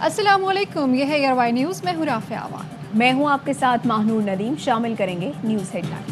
السلام علیکم، یہ ہے ایئر نیوز، میں ہوں رافع عوان۔ میں ہوں آپ کے ساتھ ماہنور ندیم۔ شامل کریں گے نیوز ہیڈ لائنز۔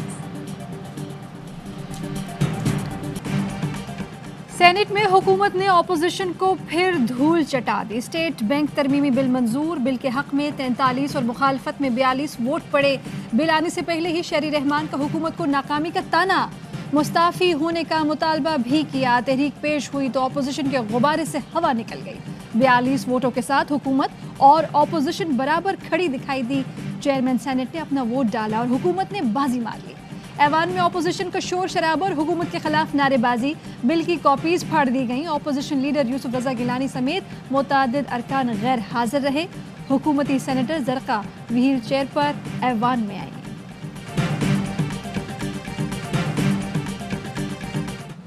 سینٹ میں حکومت نے اپوزیشن کو پھر دھول چٹا دی۔ اسٹیٹ بینک ترمیمی بل منظور، بل کے حق میں 43 اور مخالفت میں 42 ووٹ پڑے۔ بل آنے سے پہلے ہی شہری رحمان کا حکومت کو ناکامی کا طعنہ، مستعفی ہونے کا مطالبہ بھی کیا۔ تحریک پیش ہوئی تو اپوزیشن کے غبارے سے ہوا نکل گئی۔ 42 ووٹوں کے ساتھ حکومت اور اپوزیشن برابر کھڑی دکھائی دی۔ چیئرمین سینٹ نے اپنا ووٹ ڈالا اور حکومت نے بازی مار لی۔ ایوان میں اپوزیشن کا شور شرابہ اور حکومت کے خلاف نعرے بازی، بل کی کاپیز پھاڑ دی گئیں۔ اپوزیشن لیڈر یوسف رضا گیلانی سمیت متعدد ارکان غیر حاضر رہے۔ حکومتی سینیٹر زرقا وہیل چیئر پر ایوان میں آئیں۔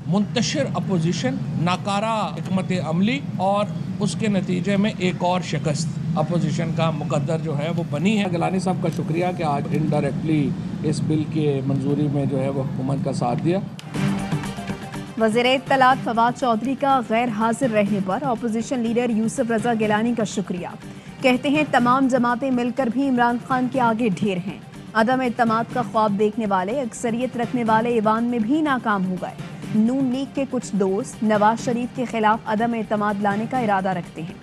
منتشر اپوزیشن، ناکارہ حکمت عملی اور اس کے نتیجے میں ایک اور شکست اپوزیشن کا مقدر جو ہے وہ بنی ہے۔ گیلانی صاحب کا شکریہ کہ آج انڈائریکٹلی اس بل کے منظوری میں جو ہے وہ حکومت کا ساتھ دیا۔ وزیر اطلاعات فواد چودھری کا غیر حاضر رہنے پر اپوزیشن لیڈر یوسف رضا گیلانی کا شکریہ۔ کہتے ہیں تمام جماعتیں مل کر بھی عمران خان کے آگے ڈھیر ہیں۔ عدم اعتماد کا خواب دیکھنے والے، اکثریت رکھنے والے ایوان میں بھی ناکام ہو گئے۔ نون لیگ کے کچھ دوست نواز شریف کے خلاف عدم اعتماد لانے کا ارادہ رکھتے ہیں۔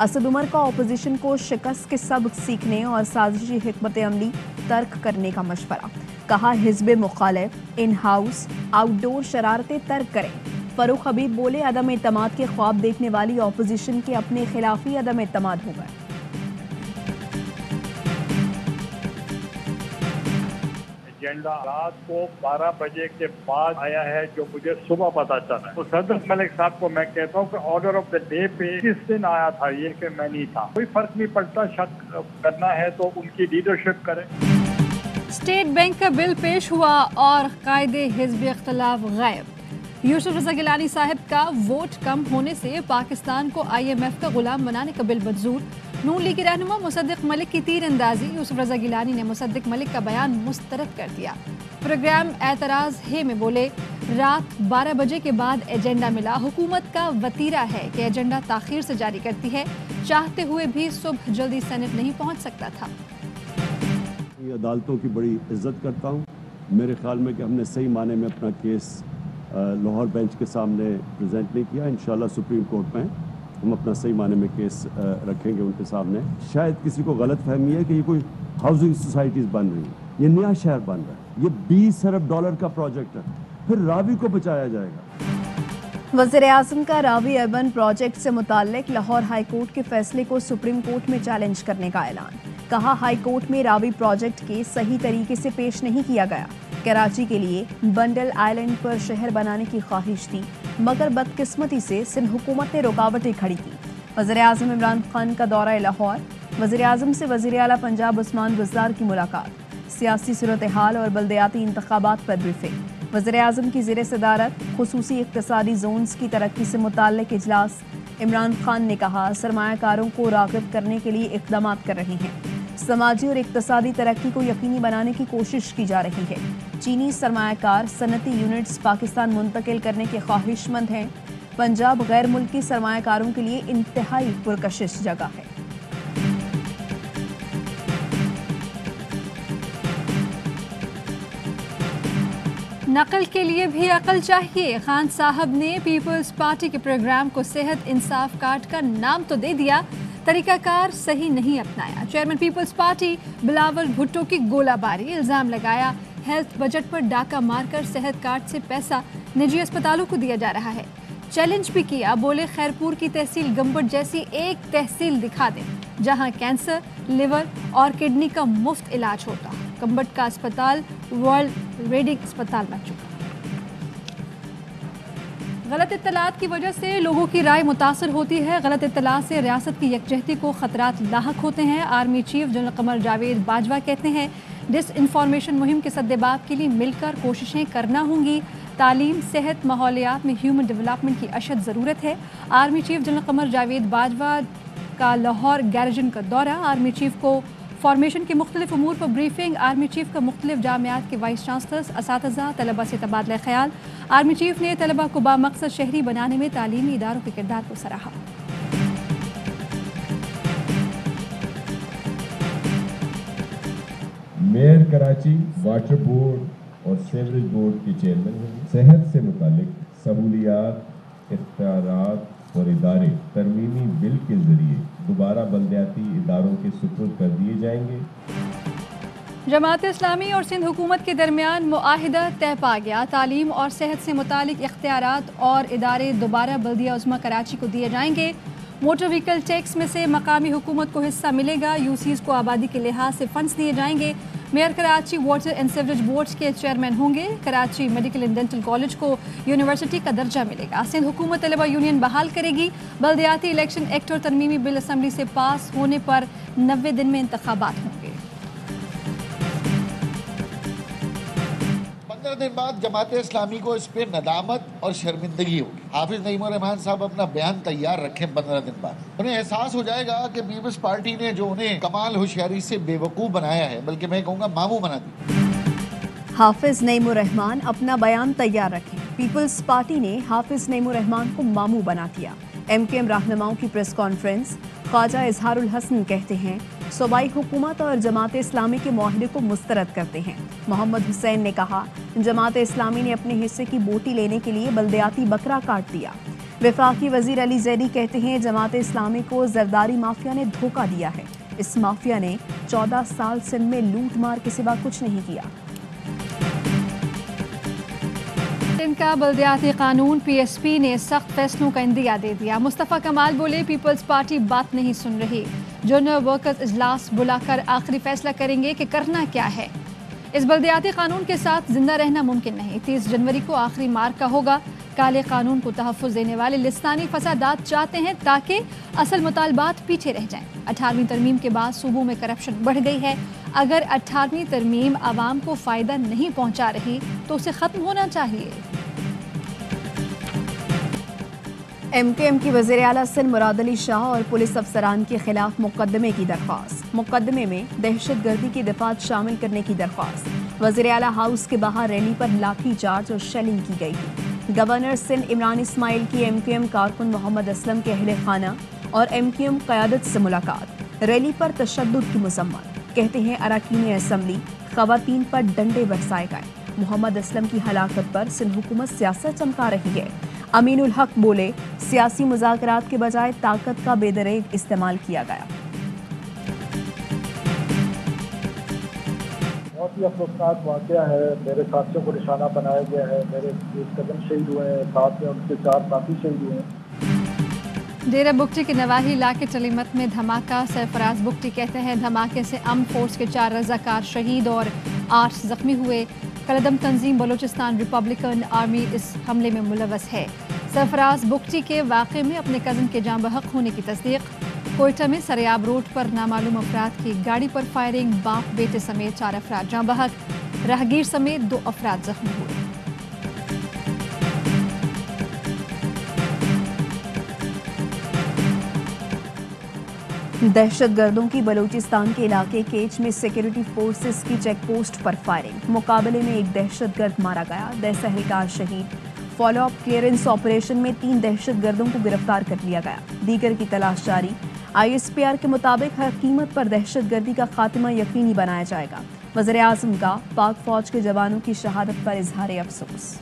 اسد عمر کا اپوزیشن کو شکست کے سبق سیکھنے اور سازشی حکمت عملی ترک کرنے کا مشورہ۔ کہا حزب مخالف ان ہاؤس آؤٹ ڈور شرارتیں ترک کریں۔ فاروق حبیب بولے عدم اعتماد کے خواب دیکھنے والی اپوزیشن کے اپنے خلاف ہی عدم اعتماد ہو گئے۔ ایجنڈا رات کو 12 بجے کے بعد آیا ہے، جو مجھے صبح پتا چلا۔ تو صدر ملک صاحب کو میں کہتا ہوں کہ آرڈر آف دا ڈے پہ کس دن آیا تھا، یہ کہ میں نہیں تھا۔ کوئی فرق نہیں پڑتا، شک کرنا ہے تو ان کی لیڈرشپ کریں۔ اسٹیٹ بینک کا بل پیش ہوا اور قائد حزب اختلاف غائب۔ یوسف رضا گیلانی صاحب کا ووٹ کم ہونے سے پاکستان کو IMF کا غلام بنانے کا بل منظور۔ نون لیگ کے رہنما مصدق ملک کی تیر اندازی، یوسف رضا گیلانی نے مصدق ملک کا بیان مسترد کر دیا۔ پروگرام اعتراض ہے میں بولے رات 12 بجے کے بعد ایجنڈا ملا۔ حکومت کا وتیرہ ہے کہ ایجنڈا تاخیر سے جاری کرتی ہے، چاہتے ہوئے بھی صبح جلدی سینٹ نہیں پہنچ سکتا تھا۔ عدالتوں کی بڑی عزت کرتا ہوں۔ میرے خیال میں کہ ہم نے صحیح معنی میں اپنا کیس لاہور بینچ کے سامنے پریزنٹ نہیں کیا۔ انشاءاللہ سپریم کورٹ میں ہم اپنا صحیح معنی میں کیس رکھیں گے ان کے سامنے۔ شاید کسی کو غلط فہمی ہے کہ یہ کوئی ہاؤسنگ سوسائٹیز بن رہی ہیں، یہ نیا شہر بن رہا ہے، یہ $20 ارب کا پروجیکٹ ہے، پھر راوی کو بچایا جائے گا۔ وزیر اعظم کا راوی اربن پروجیکٹ سے متعلق لاہور ہائی کورٹ کے فیصلے کو سپریم کورٹ میں چیلنج کرنے کا اعلان۔ کہا ہائی کورٹ میں راوی پروجیکٹ کے صحیح طریقے سے پیش نہیں کیا گیا۔ کراچی کے لیے بنڈل آئلینڈ پر شہر بنانے کی خواہش تھی، مگر بدقسمتی سے سندھ حکومت نے رکاوٹیں کھڑی کی۔ وزیر اعظم عمران خان کا دورہ لاہور، وزیر اعظم سے وزیر اعلیٰ پنجاب عثمان بزدار کی ملاقات، سیاسی صورتحال اور بلدیاتی انتخابات پر بریفنگ۔ وزیر اعظم کی زیر صدارت خصوصی اقتصادی زونز کی ترقی سے متعلق اجلاس۔ عمران خان نے کہا سرمایہ کاروں کو راغب کرنے کے لیے اقدامات کر رہے ہیں، سماجی اور اقتصادی ترقی کو یقینی بنانے کی کوشش کی جا رہی ہے۔ چینی سرمایہ کار صنعتی یونٹس پاکستان منتقل کرنے کے خواہش مند ہیں۔ پنجاب غیر ملکی سرمایہ کاروں کے لیے انتہائی پرکشش جگہ ہے۔ نقل کے لیے بھی عقل چاہیے، خان صاحب نے پیپلز پارٹی کے پروگرام کو صحت انصاف کارڈ کا نام تو دے دیا، طریقہ کار صحیح نہیں اپنایا۔ چیئرمین پیپلز پارٹی بلاول بھٹو کی گولہ باری، الزام لگایا ہیلتھ بجٹ پر ڈاکہ مار کر صحت کارڈ سے پیسہ نجی اسپتالوں کو دیا جا رہا ہے۔ چیلنج بھی کیا، بولے خیرپور کی تحصیل گمبٹ جیسی ایک تحصیل دکھا دیں جہاں کینسر، لیور اور کڈنی کا مفت علاج ہوتا۔ گمبٹ کا اسپتال ورلڈ ریڈنگ اسپتال بن چکا۔ غلط اطلاعات کی وجہ سے لوگوں کی رائے متاثر ہوتی ہے۔ غلط اطلاعات سے ریاست کی یکجہتی کو خطرات لاحق ہوتے ہیں۔ Army chief general Qamar Javed Bajwa کہتے ہیں ڈس انفارمیشن مہم کے سدباب کے لیے مل کر کوششیں کرنا ہوں گی۔ تعلیم، صحت، ماحولیات میں ہیومن ڈیولپمنٹ کی اشد ضرورت ہے۔ Army chief general Qamar Javed Bajwa کا لاہور گیرجن کا دورہ، آرمی چیف کو فارمیشن کے مختلف امور پر بریفنگ۔ آرمی چیف کا مختلف جامعات کے وائس چانسلرز، اساتذہ، طلبہ سے تبادلہ خیال۔ آرمی چیف نے طلبہ کو بامقصد شہری بنانے میں تعلیمی اداروں کے کردار کو سراہا۔ मेयर कराची वाटर बोर्ड और सीवरेज बोर्ड के चेयरमैन होंगे। सेहत से मुतालिक सहूलियात, इख्तियारात और इदारे तरमीमी बिल के जरिए दोबारा बल्दियाती इदारों के सुपुर्द कर दिए जाएंगे। जमात इस्लामी और सिंध हुकूमत के दरमियान मुआहिदा तय पा गया। तालीम और सेहत से मुतालिक इख्तियारात और इदारे दोबारा बल्दिया उज़्मा कराची को दिए जाएंगे। मोटर व्हीकल टैक्स में से मकामी हुकूमत को हिस्सा मिलेगा। यूसीज को आबादी के लिहाज से फंड्स दिए जाएंगे। Mayor Karachi water and sewerage boards के चेयरमैन होंगे। Karachi medical and dental college को यूनिवर्सिटी का दर्जा मिलेगा। सिंध हुकूमत तलबा यूनियन बहाल करेगी। बल्दियाती इलेक्शन एक्ट और तरमीमी बिल असम्बली से पास होने पर 90 दिन में इंतखाबात होंगे। 15 दिन बाद जमात इस्लामी को इस पर नदामत और शर्मिंदगी होगी। हाफिज नईम रहमान साहब अपना बयान तैयार रखें। 15 दिन बाद उन्हें एहसास हो जाएगा कि पीपल्स पार्टी ने जो उन्हें कमाल होशियारी से बेवकूफ़ बनाया है, बल्कि मैं कहूँगा मामू बना दी। हाफिज नईम रहमान अपना बयान तैयार रखें। पीपल्स पार्टी ने हाफिज नईम रहमान को मामू बना दिया। MKM रहनुमाओं की प्रेस कॉन्फ्रेंस। ख्वाजा इजहारुल हसन कहते हैं सूबाई हुकूमत और जमात इस्लामी के मुआहदे को मुस्तरद करते हैं। मोहम्मद हुसैन ने कहा जमात इस्लामी ने अपने हिस्से की बोटी लेने के लिए बल्दियाती बकरा काट दिया। वफाकी वजीर अली जैदी कहते हैं जमात इस्लामी को जरदारी माफिया ने धोखा दिया है। इस माफिया ने 14 साल सिंध में लूट मार के सिवा कुछ नहीं किया। इनका बल्दियाती कानून PSP ने सख्त फैसलों का इंदिया दे दिया। मुस्तफ़ा कमाल बोले पीपल्स पार्टी बात नहीं सुन रही। जूनियर वर्कर्स इजलास बुलाकर आखिरी फैसला करेंगे कि करना क्या है। इस बल्दियाती कानून के साथ जिंदा रहना मुमकिन नहीं। 30 जनवरी को आखिरी मार्ग का होगा। काले कानून को तहफ़्फ़ुज़ देने वाले लिस्तानी फसादात चाहते हैं ताकि असल मुतालबात पीछे रह जाएं। 18वीं तरमीम के बाद सूबों में करप्शन बढ़ गई है। अगर 18वीं तरमीम आवाम को फ़ायदा नहीं पहुंचा रही तो उसे ख़त्म होना चाहिए। MKM की वज़ीर आला सिंध मुराद अली शाह और पुलिस अफसरान के खिलाफ मुकदमे की दरख्वास्त। मुकदमे में दहशत गर्दी की दफात शामिल करने की दरख्वास्त। वज़ीर आला हाउस के बाहर रैली पर लाठी चार्ज और शेलिंग की गई थी। गवर्नर सिंध इमरान इस्माइल की MKM कारकुन मोहम्मद असलम के अहले खाना और MKM क़यादत से मुलाकात। रैली पर तशद्दुद की मज़म्मत। कहते हैं अरकान असम्बली ख़वातीन पर डंडे बरसाए गए। मोहम्मद असलम की हलाकत पर सिंध हुकूमत सियासत चमका रही है। अमीनुल हक बोले सियासी मुज़ाकरात के बजाय ताकत का बेदरेग इस्तेमाल किया गया। बहुत ही अफसोसनाक वाक़या है। मेरे साथियों को निशाना बनाया गया है। मेरे कदम शहीद हुए हैं, साथ में उनके 4 साथी शहीद हुए हैं। डेरा बुगटी के नवाही इलाके टलीमत में धमाका। सरफराज बुगटी कहते हैं धमाके से अमन फोर्स के 4 रज़ाकार शहीद और 8 जख्मी हुए। कलदम तंजीम बलूचिस्तान रिपब्लिकन आर्मी इस हमले में मुलव्वस है। सरफराज बुगटी के वाक़े में अपने कज़न के जाँ बहक होने की तस्दीक। कोयटा में सरेआब रोड पर नामालूम अफराद की गाड़ी पर फायरिंग। बाप बेटे समेत 4 अफराद जाँ बहक। राहगीर समेत 2 अफराद जख्मी हुए। दहशत गर्दों की बलूचिस्तान के इलाके केच में सिक्योरिटी फोर्सेस की चेक पोस्ट पर फायरिंग। मुकाबले में एक दहशत गर्द मारा गया, 10 एहलकार शहीद। फॉलो अप क्लियरेंस ऑपरेशन में 3 दहशत गर्दों को गिरफ्तार कर लिया गया। दीगर की तलाश जारी। ISPR के मुताबिक हर कीमत पर दहशत गर्दी का खात्मा यकीनी बनाया जाएगा। वज़ीर आज़म का पाक फौज के जवानों की शहादत पर इजहार अफसोस।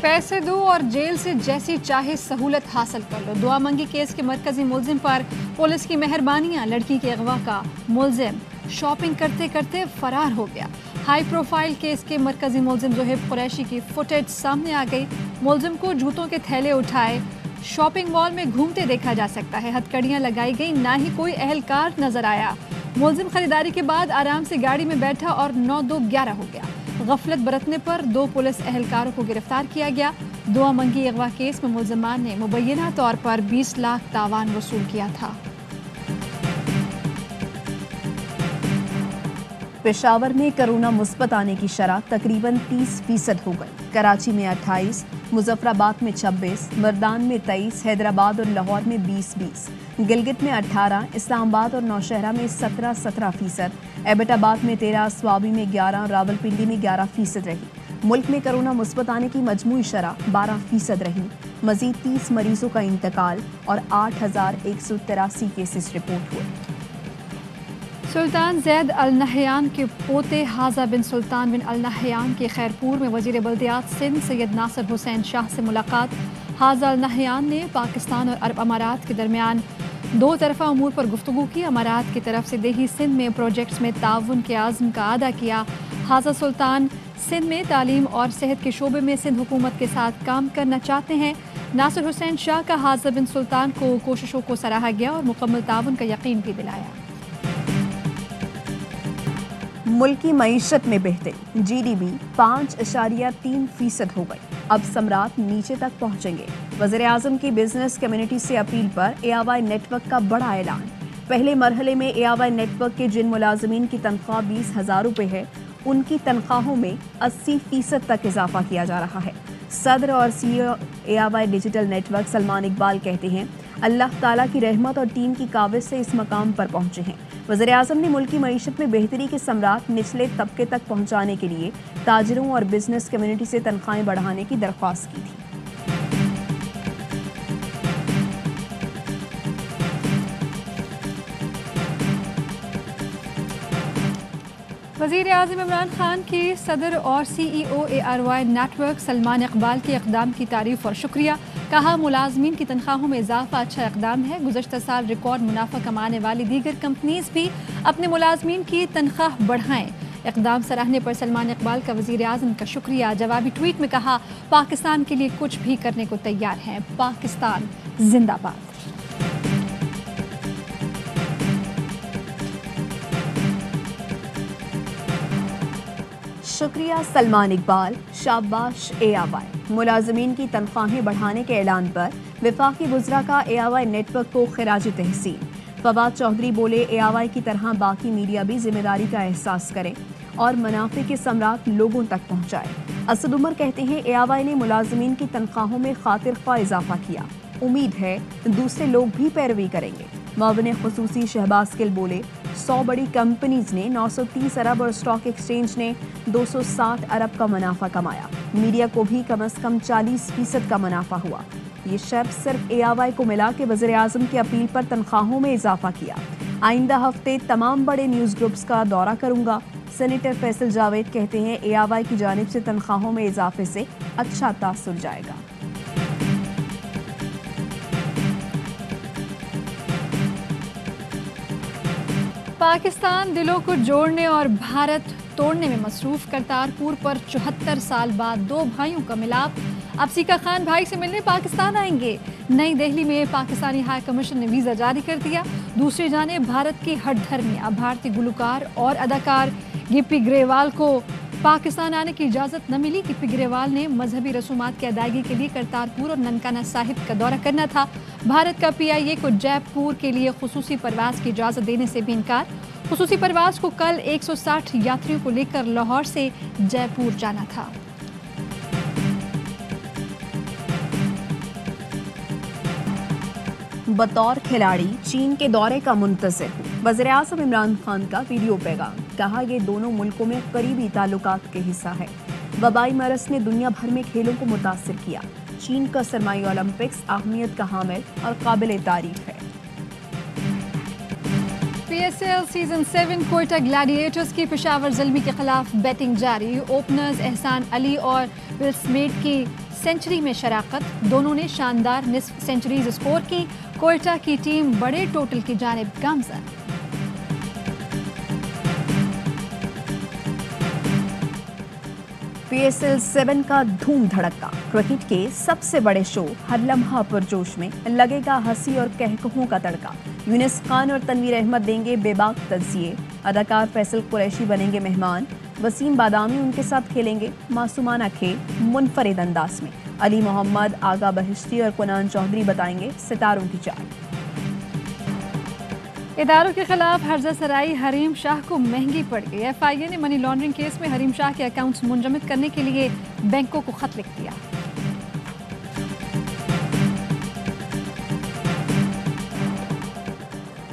पैसे दो और जेल से जैसी चाहे सहूलत हासिल कर लो। दुआ मंगी केस के मरकजी मुलजिम पर पुलिस की मेहरबानियां। लड़की के अगवा का मुलजिम शॉपिंग करते करते फरार हो गया। हाई प्रोफाइल केस के मरकजी मुलजिम ज़ोहेब कुरैशी की फुटेज सामने आ गई। मुलजिम को जूतों के थैले उठाए शॉपिंग मॉल में घूमते देखा जा सकता है। हथकड़ियां लगाई गई, ना ही कोई अहलकार नजर आया। मुलजिम खरीदारी के बाद आराम से गाड़ी में बैठा और 9-2-11 हो गया। गफलत बरतने पर 2 पुलिस एहलकारों को गिरफ्तार किया गया। दुआ मंगी अगवा केस में मुलजिमान ने मुबैना तौर पर 20 लाख तावान वसूल किया था। पेशावर में कोरोना मुस्बत आने की शरह तकरीबन 30% हो गई। कराची में 28, मुजफ्फराबाद में 26, मर्दान में 23, हैदराबाद और लाहौर में 20-20, गिलगित में 18, इस्लामाबाद और नौशहरा में 17% एबटाबाद में 13, स्वाबी में 11, रावलपिंडी में 11% रही। मुल्क में कोरोना मुस्बत आने की मजमूई शरह 12% रही। मजीद 30 मरीजों का इंतकाल और 8,183 केसेस रिपोर्ट हुए। सुल्तान जैद अल नहयान के पोते हाजा बिन सुल्तान बिन अल नहयान के खैरपुर में वज़ीर बल्दियात सिंध सैयद नासिर हुसैन शाह से मुलाकात। हाजा अल नहयान ने पाकिस्तान और अरब अमारात के दरमियान दो तरफ़ा अमूर पर गुफ्तगू की। अमारात की तरफ से देही सिंध में प्रोजेक्ट्स में ताउन के आज़म का अदा किया। हाजा सुल्तान सिंध में तालीम और सेहत के शोबे में सिंध हुकूमत के साथ काम करना चाहते हैं। नासिर हुसैन शाह का हाजा बिन सुल्तान को कोशिशों को सराहा गया और मुकम्मल ताउन का यकीन भी दिलाया। मुल्की मईशत में बेहतरी, GDP 5.3% हो गई। अब सम्राट नीचे तक पहुंचेंगे। वज़ीर आज़म की बिजनेस कम्युनिटी से अपील पर AIY नेटवर्क का बड़ा ऐलान। पहले मरहले में AIY नेटवर्क के जिन मुलाजमीन की तनख्वाह 20,000 रुपये है, उनकी तनख्वाहों में 80% तक इजाफा किया जा रहा है। सदर और CEO AIY digital network Salman Iqbal कहते हैं, अल्लाह ताला की रहमत और टीम की काबिज से इस मकाम पर पहुंचे हैं। वज़ीर आज़म ने मुल्की मईशत में बेहतरी के सम्राट निचले तबके तक पहुंचाने के लिए ताजरों और बिजनेस कम्युनिटी से तनख्वाहें बढ़ाने की दरख्वास्त की थी। वज़ीर आज़म इमरान खान की सदर और CEO AIY network Salman Iqbal के इक़दाम की तारीफ़ और शुक्रिया। कहा, मुलाजमीन की तनख्वाहों में इजाफा अच्छा इक़दाम है। गुज़श्ता साल रिकॉर्ड मुनाफा कमाने वाली दीगर कंपनीज भी अपने मुलाजमीन की तनख्वाह बढ़ाएं। इक़दाम सराहने पर सलमान इकबाल का वज़ीर आज़म का शुक्रिया। जवाबी ट्वीट में कहा, पाकिस्तान के लिए कुछ भी करने को तैयार हैं। पाकिस्तान जिंदाबाद। शुक्रिया सलमान इकबाल, शाबाश AIY। मुलाजमीन की तनख्वाहें बढ़ाने के ऐलान पर वफाकी वज़रा का AIY नेटवर्क को खिराज तहसीन। फवाद चौधरी बोले, AIY की तरह बाकी मीडिया भी जिम्मेदारी का एहसास करें और मुनाफे के सम्राट लोगों तक पहुँचाए। असद उमर कहते हैं, AIY ने मुलाजमीन की तनख्वाहों में खातिर ख्वाह इजाफा किया। उम्मीद है दूसरे लोग भी पैरवी करेंगे। मुआविन खुसूसी शहबाज गिल बोले, 100 बड़ी कंपनीज ने 930 अरब और स्टॉक एक्सचेंज ने 260 अरब का मुनाफा कमाया। मीडिया को भी कम से कम 40% का मुनाफा हुआ। ये शर्फ सिर्फ AIY को मिला कि वज़ीर आज़म की अपील पर तनख्वाहों में इजाफा किया। आइंदा हफ्ते तमाम बड़े न्यूज़ ग्रुप्स का दौरा करूंगा। सेनेटर फैसल जावेद कहते हैं, AIY की जानिब से तनख्वाहों में इजाफे से अच्छा तासुर जाएगा। पाकिस्तान दिलों को जोड़ने और भारत तोड़ने में मसरूफ। करतारपुर पर 74 साल बाद दो भाइयों का मिलाप। अब सीका खान भाई से मिलने पाकिस्तान आएंगे। नई दिल्ली में पाकिस्तानी हाई कमीशन ने वीज़ा जारी कर दिया। दूसरी जानिब भारत की हठधर्मियां भारतीय गुलकार और अदाकार गिप्पी ग्रेवाल को पाकिस्तान आने की इजाज़त न मिली। गिप्पी ग्रेवाल ने मजहबी रसूमात की अदायगी के लिए करतारपुर और ननकाना साहिब का दौरा करना था। भारत का PIA को जयपुर के लिए खुसूसी परवाज़ की इजाज़त देने से भी इनकार। खुसूसी परवाज़ को कल 160 यात्रियों को लेकर लाहौर से जयपुर जाना था। बतौर खिलाड़ी चीन के दौरे का मुंतज़िर हूँ। वज़ीर आज़म इमरान खान का वीडियो पैगाम। कहा, ये दोनों मुल्कों में करीबी ताल्लुकात के हिस्सा है। वबाई मरज़ ने दुनिया भर में खेलों को मुतासिर किया। चीन का सरमाई ओलंपिक्स अहमियत का हामिल और काबिल तारीफ है। PSL सीजन 7 कोयटा ग्लैडिएटर्स की पेशावर ज़ल्मी के खिलाफ बैटिंग जारी। ओपनर्स एहसान अली और विल स्मिथ की सेंचुरी में शराकत। दोनों ने शानदार निस्फ सेंचुरीज स्कोर की। कोयटा की टीम बड़े टोटल की जानिब गामज़न। PSL 7 का धूम धड़का। क्रिकेट के सबसे बड़े शो हर लम्हा पुरजोश में लगेगा हंसी और कहकहों का तड़का। यूनिस खान और तनवीर अहमद देंगे बेबाक तज़किये। अदाकार फैसल कुरैशी बनेंगे मेहमान। वसीम बादामी उनके साथ खेलेंगे मासूमाना खेल मुनफरिद अंदाज में। अली मोहम्मद, आगा बहिश्ती और कुनान चौधरी बताएंगे सितारों की चाल। इदारों के खिलाफ हर्जा सराई हरीम शाह को महंगी पड़ गई। FIA ने मनी लॉन्ड्रिंग केस में हरीम शाह के अकाउंट्स मुंजमद करने के लिए बैंकों को खत लिख दिया।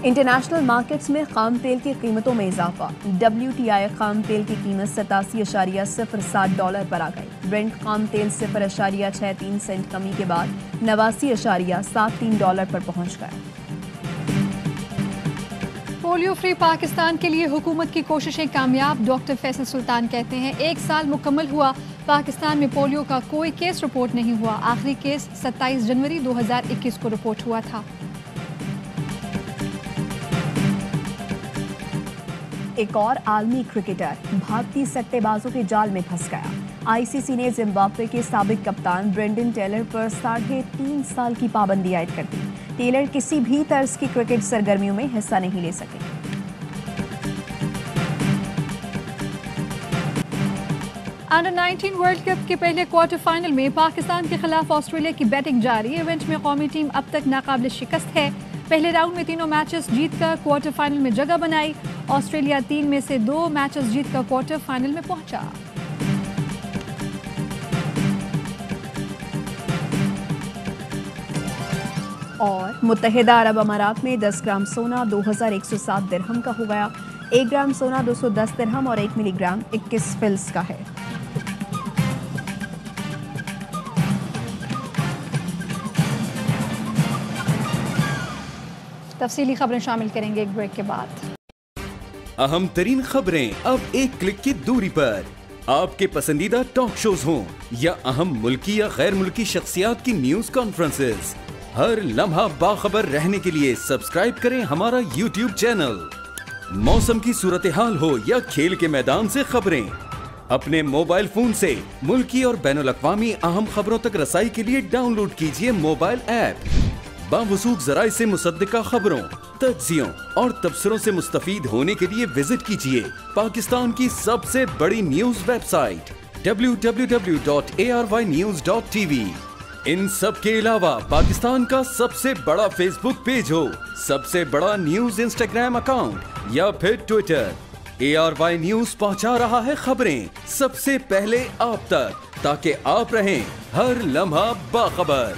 इंटरनेशनल मार्केट्स में खाम तेल की कीमतों में इजाफा। WTI खाम तेल की कीमत $87.07 पर आ गई। ब्रेंट खाम तेल $0.63 कमी के बाद $89.73 पर पहुंच गया। पोलियो फ्री पाकिस्तान के लिए हुकूमत की कोशिशें कामयाब। डॉक्टर फैसल सुल्तान कहते हैं 1 साल मुकम्मल हुआ, पाकिस्तान में पोलियो का कोई केस रिपोर्ट नहीं हुआ। आखिरी केस 27 जनवरी 2021 को रिपोर्ट हुआ था। एक और आलमी क्रिकेटर भागती सट्टेबाजों के जाल में फंस गया। आईसीसी ने जिम्बाब्वे के साबिक कप्तान ब्रेंडन टेलर पर 3.5 साल की पाबंदी आयद कर दी। टेलर किसी भी तर्ज की क्रिकेट सरगर्मियों में हिस्सा नहीं ले सके। अंडर 19 वर्ल्ड कप के पहले क्वार्टर फाइनल में पाकिस्तान के खिलाफ ऑस्ट्रेलिया की बैटिंग जारी। इवेंट में कौमी टीम अब तक नाकाबिल शिकस्त है। पहले राउंड में तीनों मैचेस जीतकर क्वार्टर फाइनल में जगह बनाई। ऑस्ट्रेलिया 3 में से 2 मैचेस जीतकर क्वार्टर फाइनल में पहुंचा। और मुत्तहिदा अरब अमारात में 10 ग्राम सोना 2107 दिरहम का हो गया। 1 ग्राम सोना 210 दिरहम और 1 मिलीग्राम 21 फिल्स का है। तफसीली खबरें शामिल करेंगे एक ब्रेक के बाद। अहम तरीन खबरें अब एक क्लिक की दूरी पर। आपके पसंदीदा टॉक शोज हों या अहम मुल्की या गैर मुल्की शख्सियात की न्यूज कॉन्फ्रेंसेस, हर लम्हा बाखबर रहने के लिए सब्सक्राइब करें हमारा YouTube चैनल। मौसम की सूरत हाल हो या खेल के मैदान से खबरें, अपने मोबाइल फोन से मुल्की और बैनुल अक़वामी अहम खबरों तक रसाई के लिए डाउनलोड कीजिए मोबाइल ऐप। बावसूख ज़राए से मुसद्दिका खबरों, तज्ज़ियों और तबसरों से मुस्तफ़ीद होने के लिए विजिट कीजिए पाकिस्तान की सबसे बड़ी न्यूज वेबसाइट www.arYnews.tv। इन सब के अलावा पाकिस्तान का सबसे बड़ा फेसबुक पेज हो, सबसे बड़ा न्यूज इंस्टाग्राम अकाउंट या फिर ट्विटर, ARY न्यूज पहुंचा रहा है खबरें सबसे पहले आप तक, ताकि आप रहें हर लम्हा बाखबर।